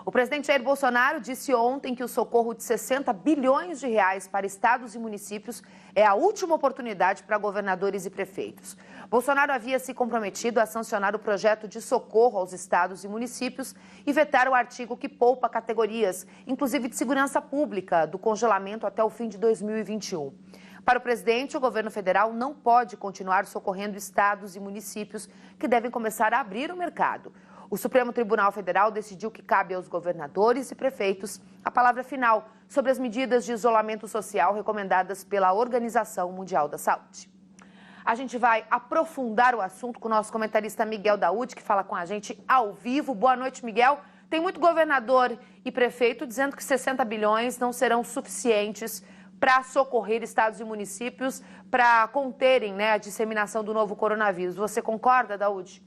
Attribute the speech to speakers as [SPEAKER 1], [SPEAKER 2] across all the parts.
[SPEAKER 1] O presidente Jair Bolsonaro disse ontem que o socorro de 60 bilhões de reais para estados e municípios é a última oportunidade para governadores e prefeitos. Bolsonaro havia se comprometido a sancionar o projeto de socorro aos estados e municípios e vetar o artigo que poupa categorias, inclusive de segurança pública, do congelamento até o fim de 2021. Para o presidente, o governo federal não pode continuar socorrendo estados e municípios que devem começar a abrir o mercado. O Supremo Tribunal Federal decidiu que cabe aos governadores e prefeitos a palavra final sobre as medidas de isolamento social recomendadas pela Organização Mundial da Saúde. A gente vai aprofundar o assunto com o nosso comentarista Miguel Daúde, que fala com a gente ao vivo. Boa noite, Miguel. Tem muito governador e prefeito dizendo que 60 bilhões não serão suficientes para socorrer estados e municípios para conterem, a disseminação do novo coronavírus. Você concorda, Daúde?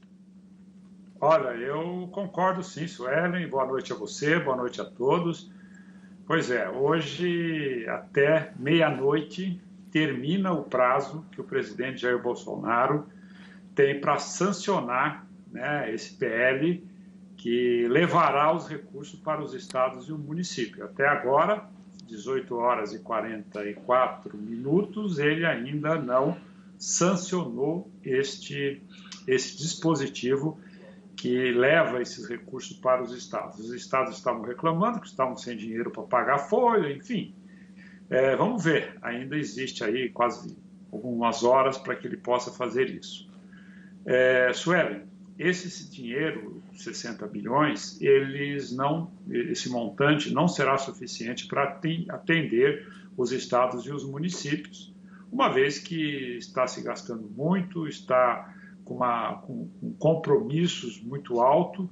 [SPEAKER 2] Olha, eu concordo sim, Suelen. Boa noite a você, boa noite a todos. Pois é, hoje até meia-noite termina o prazo que o presidente Jair Bolsonaro tem para sancionar, esse PL que levará os recursos para os estados e o município. Até agora, 18 horas e 44 minutos, ele ainda não sancionou este dispositivo que leva esses recursos para os estados. Os estados estavam reclamando que estavam sem dinheiro para pagar folha, enfim. Vamos ver, ainda existe aí quase algumas horas para que ele possa fazer isso. Suelen, esse dinheiro, 60 bilhões, esse montante não será suficiente para atender os estados e os municípios, uma vez que está se gastando muito, está com compromissos muito altos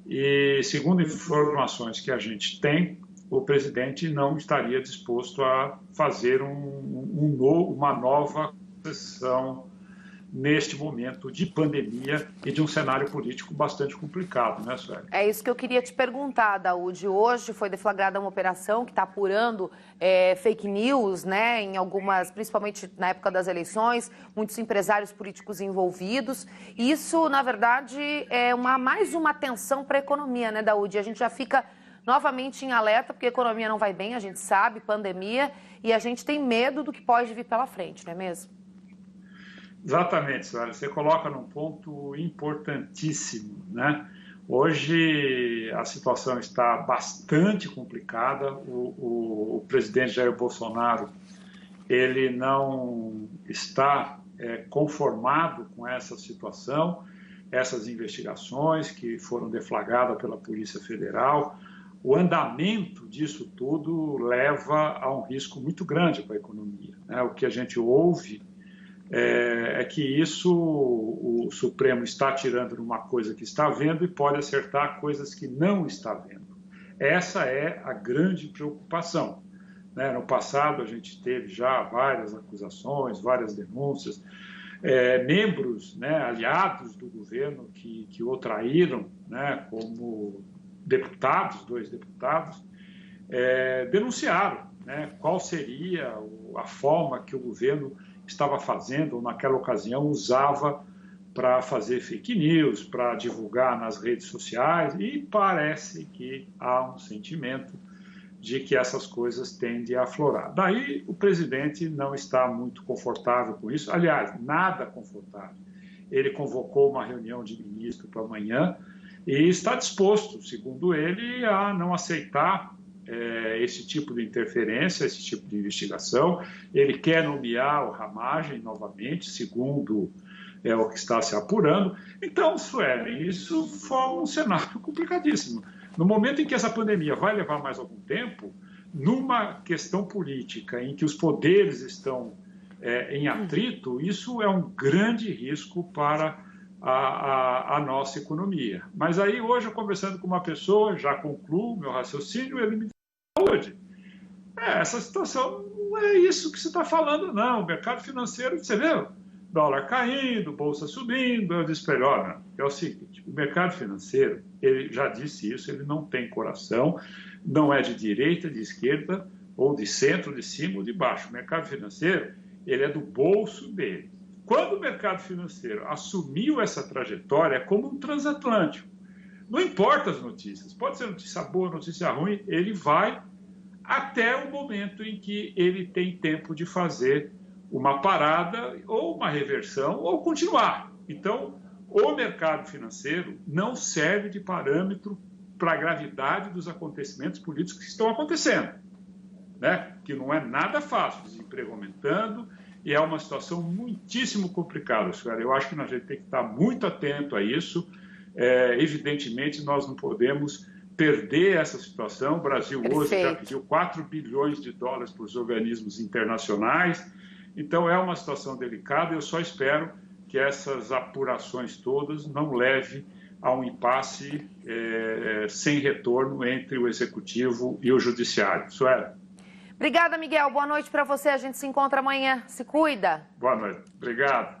[SPEAKER 2] e, segundo informações que a gente tem, o presidente não estaria disposto a fazer uma nova sessão neste momento de pandemia e de um cenário político bastante complicado, né, Sueli?
[SPEAKER 1] É isso que eu queria te perguntar, Daúde. Hoje foi deflagrada uma operação que está apurando fake news, em algumas, principalmente na época das eleições, muitos empresários políticos envolvidos. Isso, na verdade, é mais uma atenção para a economia, né, Daúde? A gente já fica novamente em alerta, porque a economia não vai bem, a gente sabe, pandemia, e a gente tem medo do que pode vir pela frente, não é mesmo?
[SPEAKER 2] Exatamente, Sueli. Você coloca num ponto importantíssimo, né? Hoje a situação está bastante complicada. O presidente Jair Bolsonaro, ele não está conformado com essa situação, essas investigações que foram deflagradas pela Polícia Federal. O andamento disso tudo leva a um risco muito grande para a economia, né? O que a gente ouve é que isso o Supremo está tirando de uma coisa que está vendo e pode acertar coisas que não está vendo. Essa é a grande preocupação, né? No passado a gente teve já várias acusações, várias denúncias, membros, aliados do governo que o traíram, como deputados, 2 deputados, denunciaram, qual seria a forma que o governo estava fazendo, ou naquela ocasião usava para fazer fake news, para divulgar nas redes sociais, e parece que há um sentimento de que essas coisas tendem a aflorar. Daí o presidente não está muito confortável com isso, aliás, nada confortável. Ele convocou uma reunião de ministros para amanhã e está disposto, segundo ele, a não aceitar esse tipo de interferência, esse tipo de investigação. Ele quer nomear o Ramagem novamente, segundo o que está se apurando. Então, Sueli, isso foi um cenário complicadíssimo. No momento em que essa pandemia vai levar mais algum tempo, numa questão política em que os poderes estão em atrito, isso é um grande risco para a nossa economia. Mas aí, hoje, eu conversando com uma pessoa, já concluo meu raciocínio, ele me saúde. Essa situação não é isso que você está falando, não. O mercado financeiro, você viu? Dólar caindo, bolsa subindo. Eu disse para ele, olha, é o seguinte, o mercado financeiro, ele já disse isso, ele não tem coração, não é de direita, de esquerda, ou de centro, de cima ou de baixo. O mercado financeiro, ele é do bolso dele. Quando o mercado financeiro assumiu essa trajetória, é como um transatlântico. não importa as notícias, pode ser notícia boa, notícia ruim, ele vai até o momento em que ele tem tempo de fazer uma parada ou uma reversão ou continuar. Então, o mercado financeiro não serve de parâmetro para a gravidade dos acontecimentos políticos que estão acontecendo, né? Que não é nada fácil, desemprego aumentando, e é uma situação muitíssimo complicada, senhora. Eu acho que a gente tem que estar muito atento a isso. Evidentemente, nós não podemos perder essa situação. O Brasil hoje já pediu 4 bilhões de dólares para os organismos internacionais. Então, é uma situação delicada. Eu só espero que essas apurações todas não levem a um impasse sem retorno entre o Executivo e o Judiciário. Sueli.
[SPEAKER 1] Obrigada, Miguel. Boa noite para você. A gente se encontra amanhã. Se cuida.
[SPEAKER 2] Boa noite. Obrigado.